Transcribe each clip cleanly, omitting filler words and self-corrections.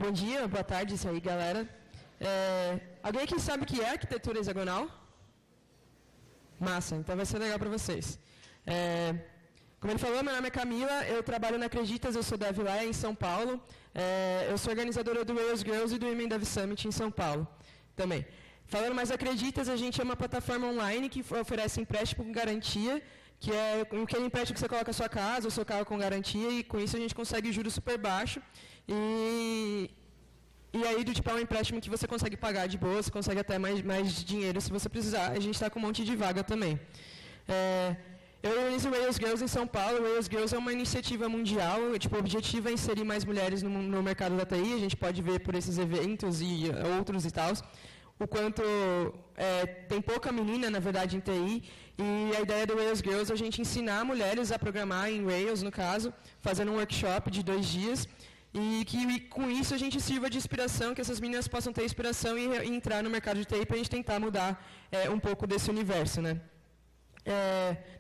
Bom dia, boa tarde, isso aí, galera. Alguém aqui sabe o que é arquitetura hexagonal? Massa, então vai ser legal para vocês. Como ele falou, meu nome é Camila, eu trabalho na Acreditas, eu sou dev lá em São Paulo. Eu sou organizadora do Rails Girls e do Women Dev Summit em São Paulo também. Falando mais Acreditas, a gente é uma plataforma online que oferece empréstimo com garantia, que é aquele empréstimo que você coloca a sua casa, o seu carro com garantia, e com isso a gente consegue juros super baixo. E aí, é um empréstimo que você consegue pagar de boa, você consegue até mais dinheiro se você precisar. A gente está com um monte de vaga também. Eu organizo o Rails Girls em São Paulo. O Rails Girls é uma iniciativa mundial. O objetivo é inserir mais mulheres no mercado da TI. A gente pode ver por esses eventos e outros e tal, o quanto tem pouca menina, na verdade, em TI. E a ideia do Rails Girls é a gente ensinar mulheres a programar em Rails, no caso, fazendo um workshop de 2 dias. E que com isso a gente sirva de inspiração, que essas meninas possam ter inspiração e entrar no mercado de TI para a gente tentar mudar um pouco desse universo, né?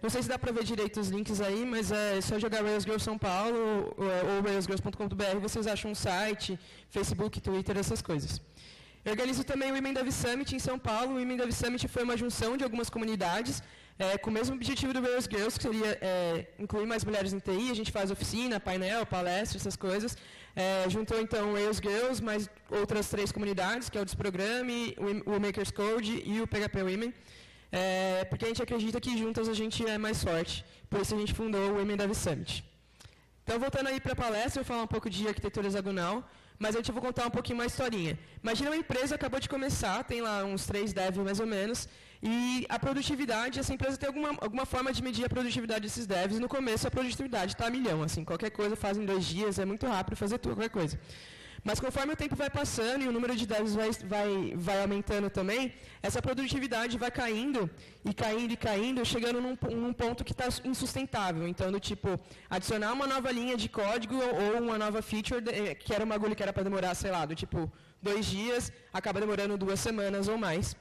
Não sei se dá para ver direito os links aí, mas é só jogar Rails Girls São Paulo ou railsgirls.com.br, vocês acham um site, Facebook, Twitter, essas coisas. Eu organizo também o Women Dev Summit em São Paulo. O Women Dev Summit foi uma junção de algumas comunidades, com o mesmo objetivo do Rails Girls, que seria incluir mais mulheres em TI. A gente faz oficina, painel, palestra, essas coisas. Juntou, então, o Rails Girls, mais outras 3 comunidades, que é o Desprograme, o Makers Code e o PHP Women. Porque a gente acredita que juntas a gente é mais forte. Por isso a gente fundou o Women Dev Summit. Então, voltando aí para a palestra, eu vou falar um pouco de arquitetura hexagonal. Mas antes eu vou contar um pouquinho uma historinha. Imagina uma empresa acabou de começar, tem lá uns 3 devs mais ou menos, e a produtividade, essa empresa tem alguma forma de medir a produtividade desses devs. No começo a produtividade está a milhão, assim, qualquer coisa faz em 2 dias, é muito rápido fazer tudo, qualquer coisa. Mas conforme o tempo vai passando e o número de devs vai aumentando também, essa produtividade vai caindo, chegando num ponto que está insustentável. Então, do tipo, adicionar uma nova linha de código ou uma nova feature, que era um bagulho que era para demorar, sei lá, do tipo, 2 dias, acaba demorando 2 semanas ou mais.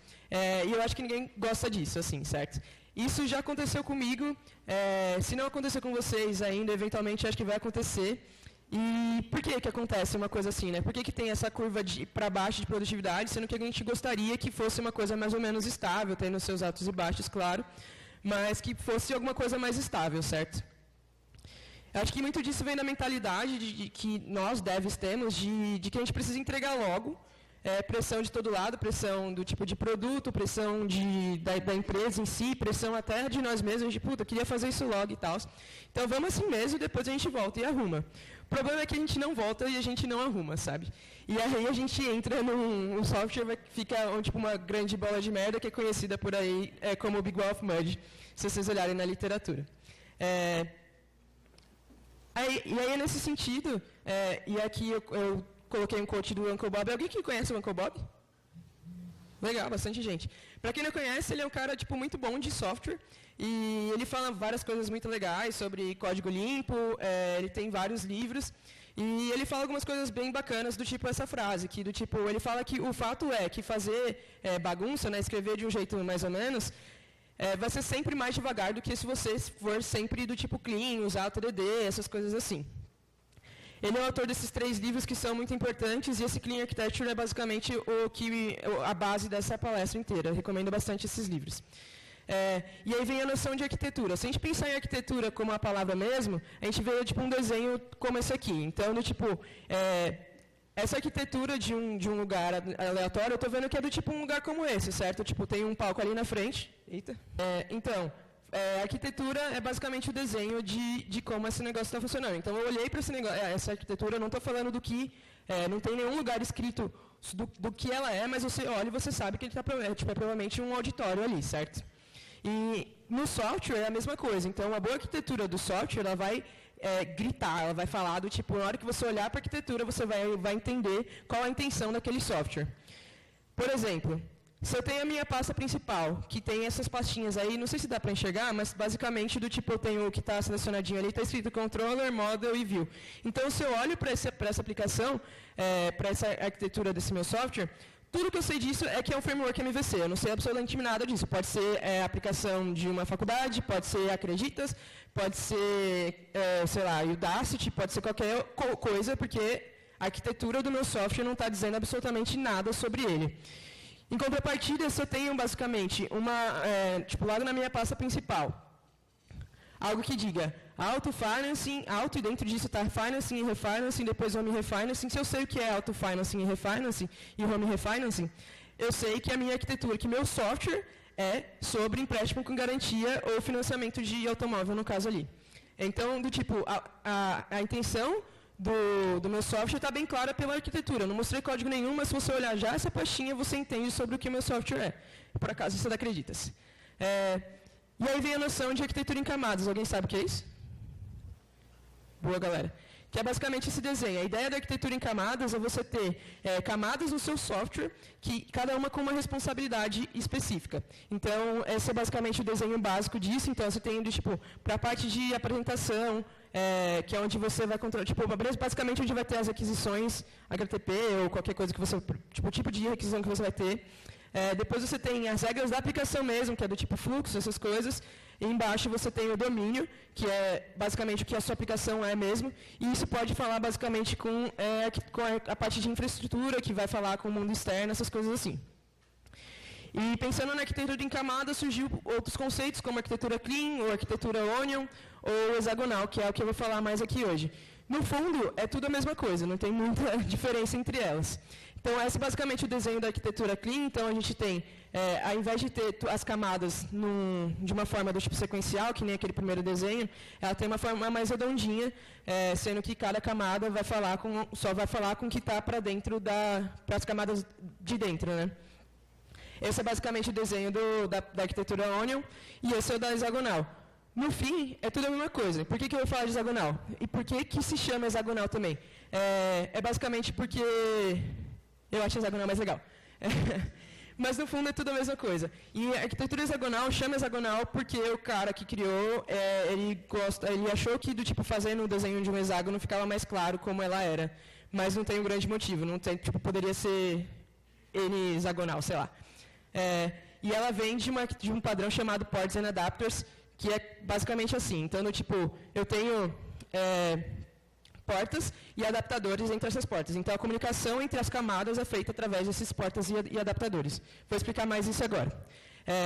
E eu acho que ninguém gosta disso, assim, certo? Isso já aconteceu comigo. Se não aconteceu com vocês ainda, eventualmente acho que vai acontecer. E por que acontece uma coisa assim, né? Por que tem essa curva para baixo de produtividade, sendo que a gente gostaria que fosse uma coisa mais ou menos estável, tendo seus altos e baixos, claro, mas que fosse alguma coisa mais estável, certo? Eu acho que muito disso vem da mentalidade que nós devs temos de que a gente precisa entregar logo, pressão de todo lado, pressão do tipo de produto, pressão da empresa em si, pressão até de nós mesmos, de puta, queria fazer isso logo e tal. Então vamos assim mesmo, depois a gente volta e arruma. O problema é que a gente não volta e a gente não arruma, sabe? E aí a gente entra num software que fica tipo uma grande bola de merda que é conhecida por aí como Big Wall of Mud, se vocês olharem na literatura. E aí nesse sentido, e aqui eu coloquei um quote do Uncle Bob. Alguém que conhece o Uncle Bob? Legal, bastante gente. Para quem não conhece, ele é um cara tipo muito bom de software e ele fala várias coisas muito legais sobre código limpo. Ele tem vários livros e ele fala algumas coisas bem bacanas do tipo essa frase, que do tipo ele fala que o fato é que fazer bagunça, né, escrever de um jeito mais ou menos, vai ser sempre mais devagar do que se você for sempre do tipo clean, usar o TDD, essas coisas assim. Ele é o autor desses 3 livros que são muito importantes, e esse Clean Architecture é basicamente a base dessa palestra inteira. Eu recomendo bastante esses livros. E aí vem a noção de arquitetura. Se a gente pensar em arquitetura como a palavra mesmo, a gente vê tipo um desenho como esse aqui. Então, essa arquitetura de um lugar aleatório, eu estou vendo que é do tipo um lugar como esse, certo? Tipo, tem um palco ali na frente. Eita. A arquitetura é basicamente o desenho de como esse negócio está funcionando. Então, eu olhei para essa arquitetura, eu não estou falando do que... não tem nenhum lugar escrito do que ela é, mas você olha e você sabe que ele está provavelmente um auditório ali, certo? E no software é a mesma coisa. Então, a boa arquitetura do software, ela vai gritar, ela vai falar do tipo, na hora que você olhar para a arquitetura, você vai entender qual a intenção daquele software. Por exemplo... Se eu tenho a minha pasta principal, que tem essas pastinhas aí, não sei se dá para enxergar, mas basicamente do tipo eu tenho o que está selecionadinho ali, está escrito Controller, Model e View. Então, se eu olho para essa aplicação, para essa arquitetura desse meu software, tudo que eu sei disso é que é um framework MVC. Eu não sei absolutamente nada disso. Pode ser a aplicação de uma faculdade, pode ser Acreditas, pode ser, sei lá, Udacity, pode ser qualquer coisa, porque a arquitetura do meu software não está dizendo absolutamente nada sobre ele. Em contrapartida, se eu tenho basicamente tipo, logo na minha pasta principal, algo que diga auto-financing, auto, e dentro disso está financing e refinancing, depois home refinancing. Se eu sei o que é auto-financing e refinancing e home refinancing, eu sei que a minha arquitetura, que meu software é sobre empréstimo com garantia ou financiamento de automóvel, no caso ali. Então, do tipo, a intenção do meu software está bem clara pela arquitetura. Eu não mostrei código nenhum, mas se você olhar já essa pastinha, você entende sobre o que o meu software é. Por acaso, você acredita-se. E aí vem a noção de arquitetura em camadas. Alguém sabe o que é isso? Boa, galera. Que é basicamente esse desenho. A ideia da arquitetura em camadas é você ter camadas no seu software, que cada uma com uma responsabilidade específica. Então, esse é basicamente o desenho básico disso. Então, você tem, tipo, para a parte de apresentação, que é onde você vai controlar, tipo, basicamente onde vai ter as requisições HTTP ou qualquer coisa que você, tipo, o tipo de requisição que você vai ter. Depois você tem as regras da aplicação mesmo, que é do tipo fluxo, essas coisas. E embaixo você tem o domínio, que é basicamente o que a sua aplicação é mesmo. E isso pode falar basicamente com a parte de infraestrutura, que vai falar com o mundo externo, essas coisas assim. E pensando na arquitetura em camadas, surgiu outros conceitos, como arquitetura clean, ou arquitetura onion, ou hexagonal, que é o que eu vou falar mais aqui hoje. No fundo, é tudo a mesma coisa, não tem muita diferença entre elas. Então, esse é basicamente o desenho da arquitetura clean. Então, a gente tem, ao invés de ter as camadas de uma forma do tipo sequencial, que nem aquele primeiro desenho, ela tem uma forma mais redondinha, sendo que cada camada só vai falar com o que está para dentro para as camadas de dentro, né? Esse é basicamente o desenho da arquitetura onion, e esse é o da hexagonal. No fim, é tudo a mesma coisa. Por que eu vou falar de hexagonal? E por que se chama hexagonal também? É basicamente porque eu acho hexagonal mais legal. Mas, no fundo, é tudo a mesma coisa. E a arquitetura hexagonal chama hexagonal porque o cara que criou, ele achou que, do tipo, fazendo o desenho de um hexágono ficava mais claro como ela era. Mas não tem um grande motivo. Não tem, tipo, poderia ser N hexagonal, sei lá. E ela vem de um padrão chamado ports and adapters, que é basicamente assim. Então, tipo, eu tenho portas e adaptadores entre essas portas. Então, a comunicação entre as camadas é feita através desses portas e adaptadores. Vou explicar mais isso agora.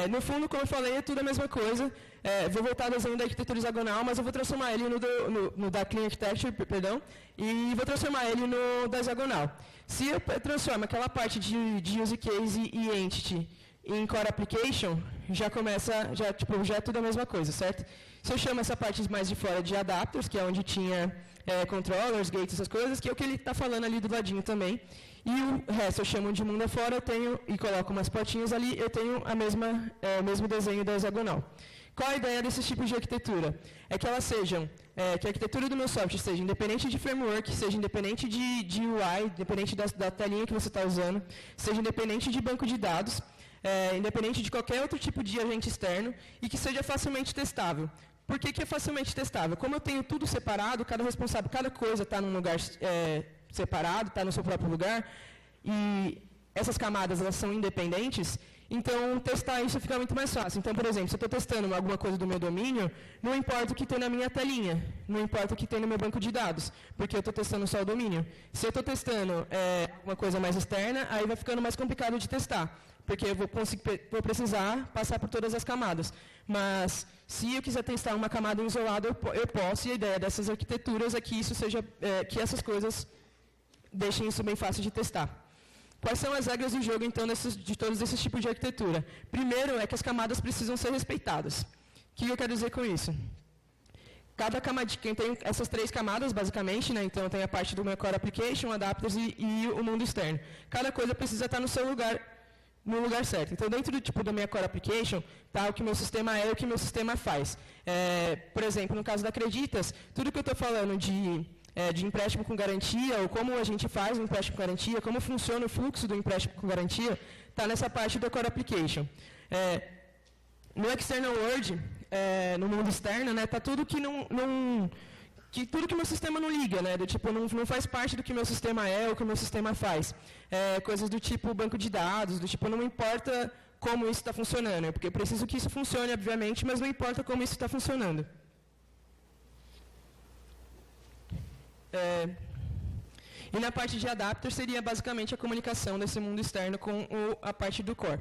No fundo, como eu falei, é tudo a mesma coisa. Vou voltar ao desenho da arquitetura hexagonal, mas eu vou transformar ele no da Clean Architecture, perdão, e vou transformar ele no da hexagonal. Se eu transformo aquela parte de use case e entity em core application, já é tudo a mesma coisa, certo? Se eu chamo essa parte mais de fora de adapters, que é onde tinha controllers, gates, essas coisas, que é o que ele está falando ali do ladinho também. E o resto eu chamo de mundo afora, e coloco umas portinhas ali, eu tenho o mesmo desenho da hexagonal. Qual a ideia desses tipos de arquitetura? É que elas sejam, que a arquitetura do meu software seja independente de framework, seja independente de UI, independente da telinha que você está usando, seja independente de banco de dados, independente de qualquer outro tipo de agente externo e que seja facilmente testável. Por que é facilmente testável? Como eu tenho tudo separado, cada coisa está num lugar separado, está no seu próprio lugar, e essas camadas elas são independentes, então testar isso fica muito mais fácil. Então, por exemplo, se eu estou testando alguma coisa do meu domínio, não importa o que tem na minha telinha, não importa o que tem no meu banco de dados, porque eu estou testando só o domínio. Se eu estou testando alguma coisa mais externa, aí vai ficando mais complicado de testar, porque eu vou precisar passar por todas as camadas. Mas, se eu quiser testar uma camada isolada, eu posso, e a ideia dessas arquiteturas é que isso seja, que essas coisas deixem isso bem fácil de testar. Quais são as regras do jogo, então, de todos esses tipos de arquitetura? Primeiro é que as camadas precisam ser respeitadas. O que eu quero dizer com isso? Cada camadinha tem essas três camadas, basicamente, né? Então, tem a parte do meu core application, adapters e o mundo externo. Cada coisa precisa estar no seu lugar, no lugar certo. Então, dentro do tipo da minha core application, tá o que meu sistema é e o que meu sistema faz. Por exemplo, no caso da Acreditas, tudo que eu estou falando de empréstimo com garantia, ou como a gente faz um empréstimo com garantia, como funciona o fluxo do empréstimo com garantia, está nessa parte do core application. No external world, no mundo externo, né, tá tudo que tudo que meu sistema não liga, né, do tipo não faz parte do que meu sistema é ou que o meu sistema faz. Coisas do tipo banco de dados, do tipo não importa como isso está funcionando, porque eu preciso que isso funcione, obviamente, mas não importa como isso está funcionando. E na parte de adapter seria basicamente a comunicação desse mundo externo com a parte do core.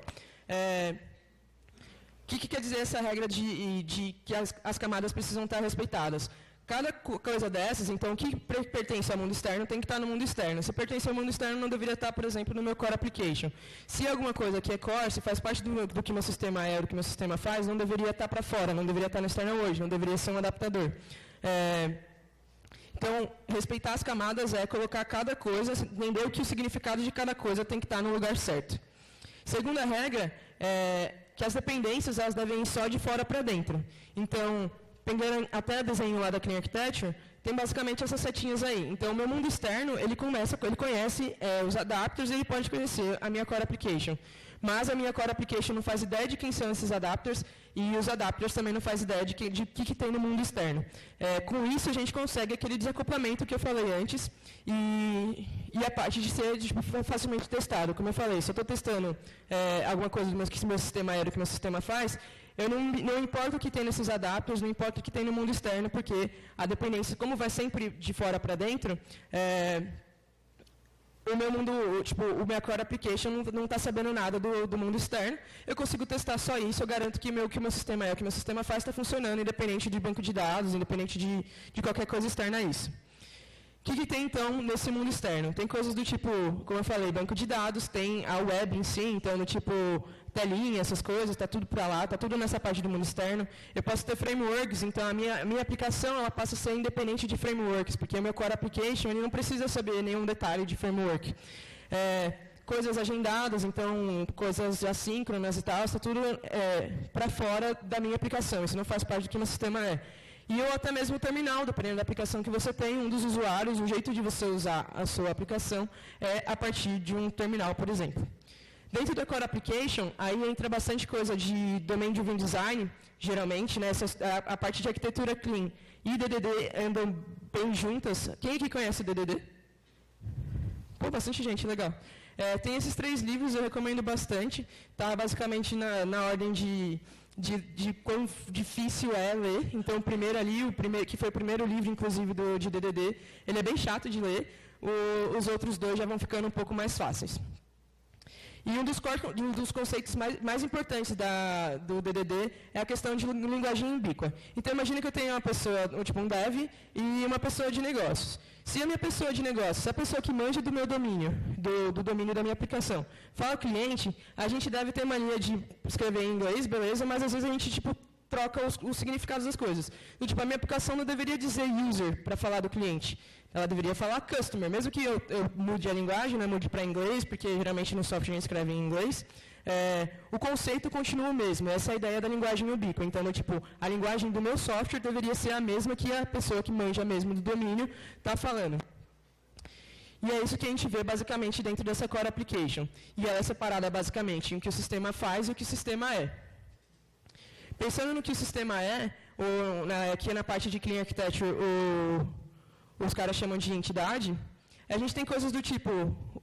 O que quer dizer essa regra de que as camadas precisam estar respeitadas? Cada coisa dessas, então, o que pertence ao mundo externo tem que estar no mundo externo. Se pertence ao mundo externo, não deveria estar, por exemplo, no meu core application. Se alguma coisa que é core, se faz parte do que meu sistema é, do que meu sistema faz, não deveria estar para fora, não deveria estar no externo hoje, não deveria ser um adaptador. Então, respeitar as camadas é colocar cada coisa, entender o que o significado de cada coisa tem que estar no lugar certo. Segunda regra é que as dependências elas devem ir só de fora para dentro. Então, pegando até o desenho lá da Clean Architecture, tem basicamente essas setinhas aí. Então, o meu mundo externo, ele conhece os adapters e ele pode conhecer a minha core application. Mas a minha core application não faz ideia de quem são esses adapters e os adapters também não faz ideia de que tem no mundo externo. Com isso, a gente consegue aquele desacoplamento que eu falei antes e a parte de ser facilmente testado. Como eu falei, se eu estou testando alguma coisa que meu sistema é, do que meu sistema faz, eu não importa o que tem nesses adapters, não importa o que tem no mundo externo, porque a dependência, como vai sempre de fora para dentro, o meu mundo, o meu core application não está sabendo nada do mundo externo. Eu consigo testar só isso, eu garanto que o que meu sistema é, o que meu sistema faz está funcionando, independente de banco de dados, independente de qualquer coisa externa a isso. O que tem, então, nesse mundo externo? Tem coisas do tipo, como eu falei, banco de dados, tem a web em si, então, no tipo, telinha, essas coisas, está tudo para lá, está tudo nessa parte do mundo externo. Eu posso ter frameworks, então a minha aplicação ela passa a ser independente de frameworks, porque o meu core application ele não precisa saber nenhum detalhe de framework. Coisas agendadas, então, coisas assíncronas e tal, está tudo para fora da minha aplicação, isso não faz parte do que o meu sistema é. E ou até mesmo o terminal, dependendo da aplicação que você tem, um dos usuários, o jeito de você usar a sua aplicação é a partir de um terminal, por exemplo. Dentro da Core Application, aí entra bastante coisa de Domain Driven Design, geralmente, né, a parte de arquitetura clean e DDD andam bem juntas. Quem aqui conhece DDD? Pô, bastante gente, legal. Tem esses 3 livros, eu recomendo bastante, tá basicamente na ordem de quão difícil é ler. Então, o primeiro ali, que foi o primeiro livro, inclusive, de DDD, ele é bem chato de ler. Os outros 2 já vão ficando um pouco mais fáceis. E um dos conceitos mais importantes do DDD é a questão de linguagem ubíqua. Então, imagine que eu tenho uma pessoa, tipo um dev, e uma pessoa de negócios. Se a minha pessoa de negócios, se a pessoa que manja do meu domínio, do domínio da minha aplicação, fala ao cliente, a gente deve ter mania de escrever em inglês, beleza, mas às vezes a gente troca os significados das coisas. A minha aplicação não deveria dizer user para falar do cliente. Ela deveria falar customer, mesmo que eu mude a linguagem, né, mude para inglês, porque geralmente no software a gente escreve em inglês, o conceito continua o mesmo, essa é a ideia da linguagem ubíqua. Então, a linguagem do meu software deveria ser a mesma que a pessoa que manja mesmo do domínio está falando. E é isso que a gente vê basicamente dentro dessa Core Application. E ela é separada basicamente em o que o sistema faz e o que o sistema é. Pensando no que o sistema é, aqui na parte de Clean Architecture, os caras chamam de entidade, a gente tem coisas do tipo,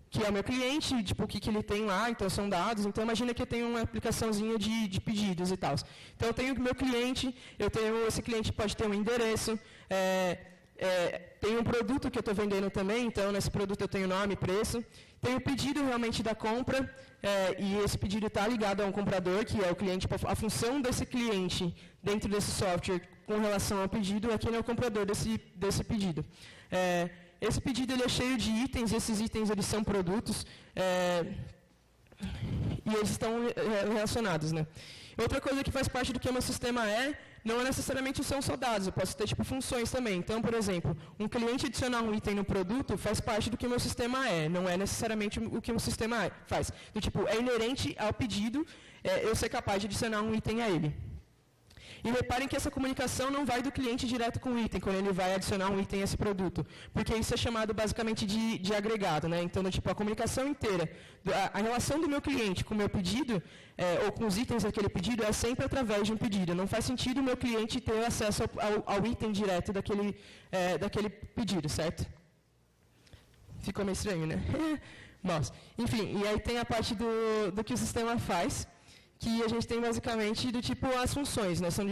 que é o meu cliente, o que ele tem lá, então são dados, então imagina que eu tenho uma aplicaçãozinha de pedidos e tal. Então eu tenho o meu cliente, esse cliente pode ter um endereço, tem um produto que eu estou vendendo também, então nesse produto eu tenho nome, preço, tem o pedido realmente da compra, e esse pedido está ligado a um comprador, que é o cliente, a função desse cliente dentro desse software com relação ao pedido é que ele é o comprador desse pedido. Esse pedido ele é cheio de itens, e esses itens eles são produtos, e eles estão relacionados. Né? Outra coisa que faz parte do que o meu sistema não é necessariamente são só dados, eu posso ter funções também. Então, por exemplo, um cliente adicionar um item no produto faz parte do que o meu sistema não é necessariamente o que o sistema faz. É inerente ao pedido eu ser capaz de adicionar um item a ele. E reparem que essa comunicação não vai do cliente direto com o item, quando ele vai adicionar um item a esse produto, porque isso é chamado basicamente de agregado. Né? Então, a comunicação inteira, a relação do meu cliente com o meu pedido, ou com os itens daquele pedido, é sempre através de um pedido. Não faz sentido o meu cliente ter acesso ao item direto daquele pedido, certo? Ficou meio estranho, né? Mas, enfim, e aí tem a parte do que o sistema faz, que a gente tem basicamente as funções, né? São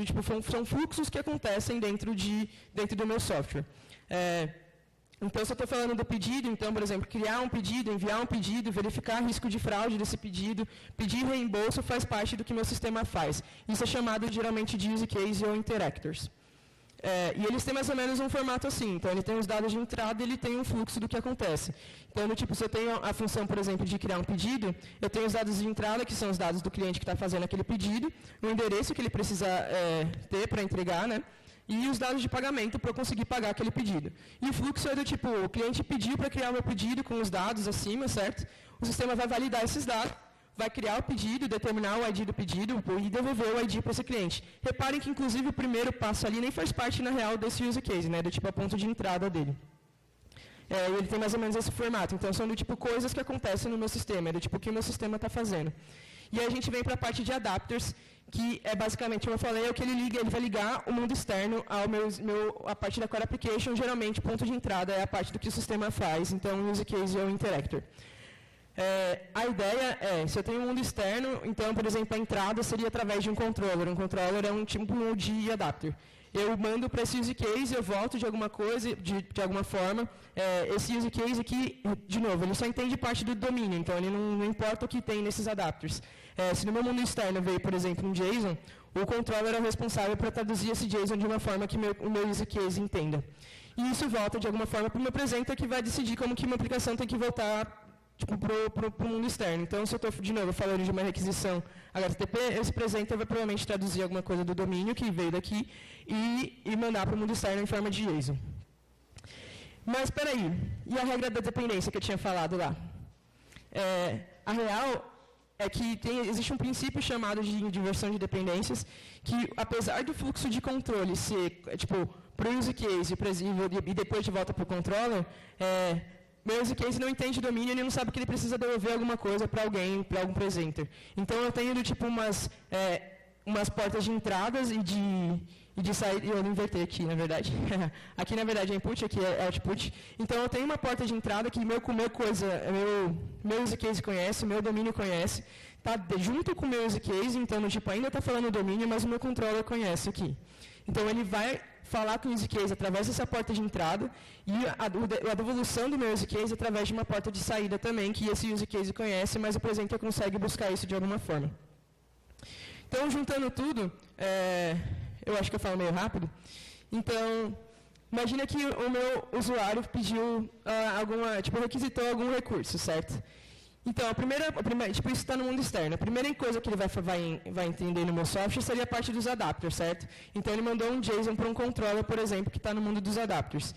fluxos que acontecem dentro do meu software. Então, se eu estou falando do pedido, então, por exemplo, criar um pedido, enviar um pedido, verificar risco de fraude desse pedido, pedir reembolso faz parte do que meu sistema faz. Isso é chamado geralmente de use case ou interactors. E eles têm mais ou menos um formato assim. Então, ele tem os dados de entrada e ele tem um fluxo do que acontece. Então, tipo, se eu tenho a função, por exemplo, de criar um pedido, eu tenho os dados de entrada, que são os dados do cliente que está fazendo aquele pedido, o endereço que ele precisa ter para entregar, né? E os dados de pagamento para eu conseguir pagar aquele pedido. E o fluxo é do tipo, o cliente pediu para criar o meu pedido com os dados acima, certo? O sistema vai validar esses dados, vai criar o pedido, determinar o ID do pedido e devolver o ID para esse cliente. Reparem que, inclusive, o primeiro passo ali nem faz parte, na real, desse use case, né? Do tipo, a ponto de entrada dele. Ele tem mais ou menos esse formato. Então, são do tipo coisas que acontecem no meu sistema, é do tipo o que o meu sistema está fazendo. E aí a gente vem para a parte de adapters, que é basicamente, como eu falei, é o que ele vai ligar o mundo externo ao a parte da core application. Geralmente, o ponto de entrada é a parte do que o sistema faz, então o use case é o interactor. A ideia se eu tenho um mundo externo, então, por exemplo, a entrada seria através de um controller. Um controller é um tipo de adapter. Eu mando para esse use case, eu volto de alguma coisa, de alguma forma. Esse use case aqui, de novo, ele só entende parte do domínio, então ele não importa o que tem nesses adapters. Se no meu mundo externo veio, por exemplo, um JSON, o controller é o responsável para traduzir esse JSON de uma forma que o meu use case entenda. E isso volta, de alguma forma, para o meu presenter, que vai decidir como que uma aplicação tem que voltar para o mundo externo. Então, se eu estou, de novo, falando de uma requisição HTTP, esse presenter vai provavelmente traduzir alguma coisa do domínio que veio daqui e mandar para o mundo externo em forma de JSON. Mas, espera aí, e a regra da dependência que eu tinha falado lá? A real é que existe um princípio chamado de inversão de dependências, que, apesar do fluxo de controle ser, para o use case e depois de volta para o controller, meu use case não entende domínio e ele não sabe que ele precisa devolver alguma coisa para alguém, para algum presenter. Então, eu tenho umas portas de entradas e de saída. Eu não invertei aqui, na verdade. Aqui, na verdade, é input, aqui é output. Então, eu tenho uma porta de entrada que meu use case conhece, meu domínio conhece, está junto com o meu use case, então, ainda está falando o domínio, mas o meu controller conhece aqui. Então, ele vai falar com o use case através dessa porta de entrada e a devolução do meu use case através de uma porta de saída também, que esse use case conhece, mas o presenter consegue buscar isso de alguma forma. Então, juntando tudo, eu acho que eu falo meio rápido. Então, imagina que o meu usuário pediu requisitou algum recurso, certo? Então, isso está no mundo externo. A primeira coisa que ele vai entender no meu software seria a parte dos adapters, certo? Então, ele mandou um JSON para um controller, por exemplo, que está no mundo dos adapters.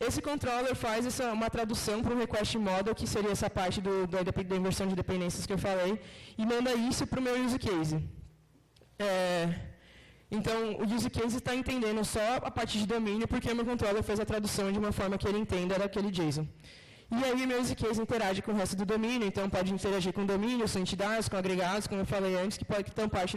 Esse controller faz uma tradução para um request model, que seria essa parte da inversão de dependências que eu falei, e manda isso para o meu use case. Então, o use case está entendendo só a parte de domínio, porque o meu controller fez a tradução de uma forma que ele entenda daquele JSON. E aí, meu use case interage com o resto do domínio, então pode interagir com domínio, com entidades, com agregados, como eu falei antes, que estão parte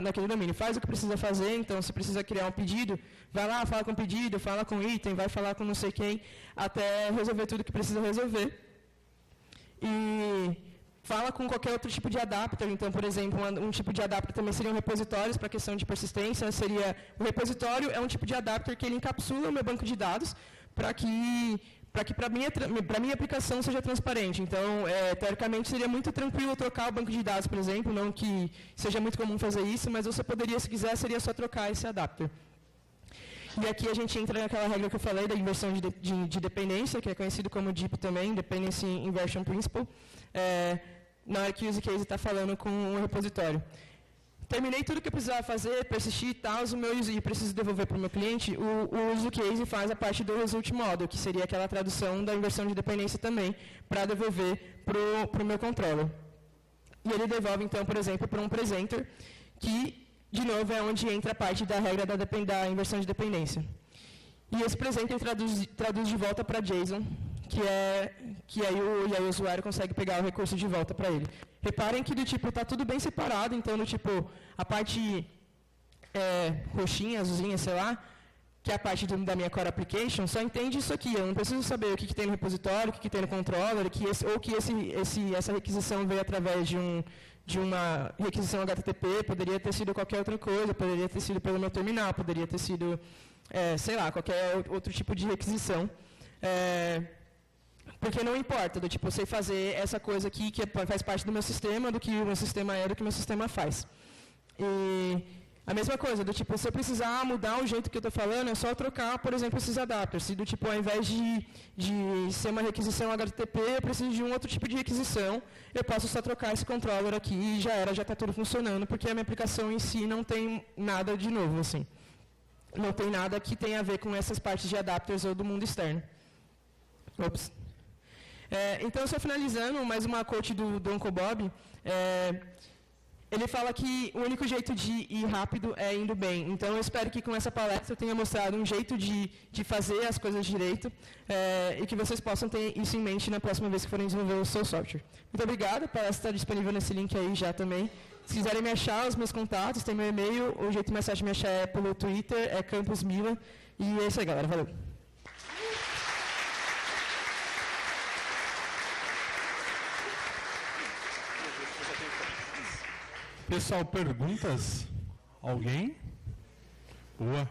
naquele domínio. Faz o que precisa fazer, então, se precisa criar um pedido, vai lá, fala com o pedido, fala com o item, vai falar com não sei quem, até resolver tudo que precisa resolver. E fala com qualquer outro tipo de adapter, então, por exemplo, um tipo de adapter também seriam repositórios para questão de persistência, o repositório é um tipo de adapter que ele encapsula o meu banco de dados para que para a minha aplicação seja transparente. Então, teoricamente, seria muito tranquilo trocar o banco de dados, por exemplo, não que seja muito comum fazer isso, mas você poderia, se quiser, seria só trocar esse adapter. E aqui a gente entra naquela regra que eu falei da inversão de dependência, que é conhecido como DIP também, Dependency Inversion Principle, na hora que o use case está falando com um repositório. Terminei tudo que eu precisava fazer, persistir e tal, e preciso devolver para o meu cliente, o use case faz a parte do result model, que seria aquela tradução da inversão de dependência também, para devolver para o meu controller. E ele devolve, então, por exemplo, para um presenter, que, de novo, é onde entra a parte da regra da inversão de dependência. E esse presenter traduz de volta para JSON, que aí o usuário consegue pegar o recurso de volta para ele. Reparem que do tipo está tudo bem separado, então do tipo a parte roxinha, azulzinha, sei lá, que é a parte da minha core application, só entende isso aqui. Eu não preciso saber o que tem no repositório, o que tem no controller, ou que essa requisição veio através de uma requisição HTTP, poderia ter sido qualquer outra coisa, poderia ter sido pelo meu terminal, poderia ter sido, sei lá, qualquer outro tipo de requisição. Porque não importa, do tipo, eu sei fazer essa coisa aqui que faz parte do meu sistema, do que o meu sistema é, do que o meu sistema faz. E a mesma coisa, do tipo, se eu precisar mudar o jeito que eu estou falando, é só trocar, por exemplo, esses adapters. Se do tipo, ao invés de ser uma requisição HTTP, eu preciso de um outro tipo de requisição, eu posso só trocar esse controller aqui e já era, já está tudo funcionando, porque a minha aplicação em si não tem nada de novo, assim. Não tem nada que tenha a ver com essas partes de adapters ou do mundo externo. Ops. Então, só finalizando, mais uma quote do Uncle Bob. Ele fala que o único jeito de ir rápido é indo bem. Então, eu espero que com essa palestra eu tenha mostrado um jeito de fazer as coisas direito e que vocês possam ter isso em mente na próxima vez que forem desenvolver o seu software. Muito obrigado. A palestra está disponível nesse link aí já também. Se quiserem me achar, os meus contatos, tem meu e-mail. O jeito mais fácil de me achar é pelo Twitter, é Campus Mila. E é isso aí, galera. Valeu. Pessoal, perguntas? Alguém? Boa.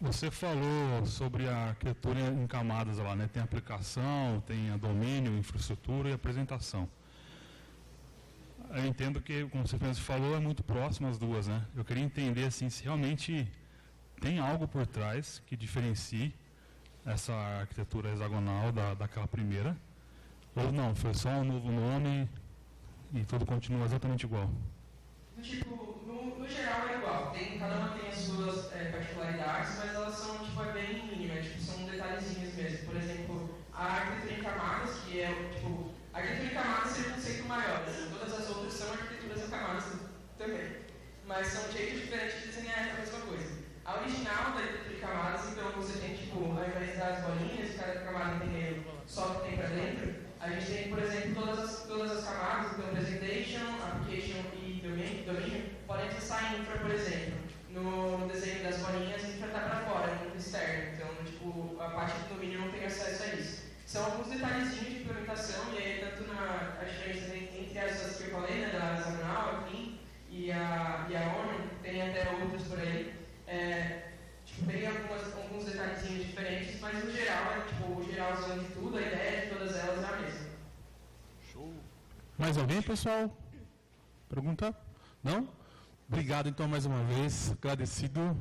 Você falou sobre a arquitetura em camadas lá, né? Tem aplicação, tem a domínio, infraestrutura e apresentação. Eu entendo que, como você falou, é muito próximo as duas, né? Eu queria entender assim, se realmente tem algo por trás que diferencie essa arquitetura hexagonal daquela primeira, ou não, foi só um novo nome e tudo continua exatamente igual. Tipo, no geral é igual. Cada uma tem as suas particularidades, mas elas são bem mínimas, são detalhezinhos mesmo. Por exemplo, a arquitetura em camadas, que é a arquitetura em camadas é um conceito maior. Todas as outras são arquiteturas em camadas também. Mas são jeitos diferentes de desenhar a mesma coisa. A original da arquitetura em camadas, então você tem, ao invés das bolinhas, cada camada tem só o que tem para dentro, a gente tem, por exemplo, todas as camadas, então presentation, application e domínio, podem acessar infra, por exemplo. No desenho das bolinhas, a infra está para fora, no externo. Então, a parte do domínio não tem acesso a isso. São alguns detalhezinhos de implementação, e aí tanto a diferença entre essas que eu falei, né, da hexagonal, a Clean e a Onion, tem até outros por aí. Tem alguns detalhezinhos diferentes, mas no geral, o geralzão de tudo, a ideia de todas elas é a mesma. Show! Mais alguém, pessoal? Pergunta? Não? Obrigado, então, mais uma vez. Agradecido.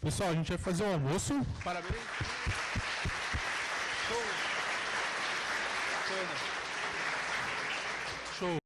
Pessoal, a gente vai fazer o almoço. Parabéns. Show! Bacana.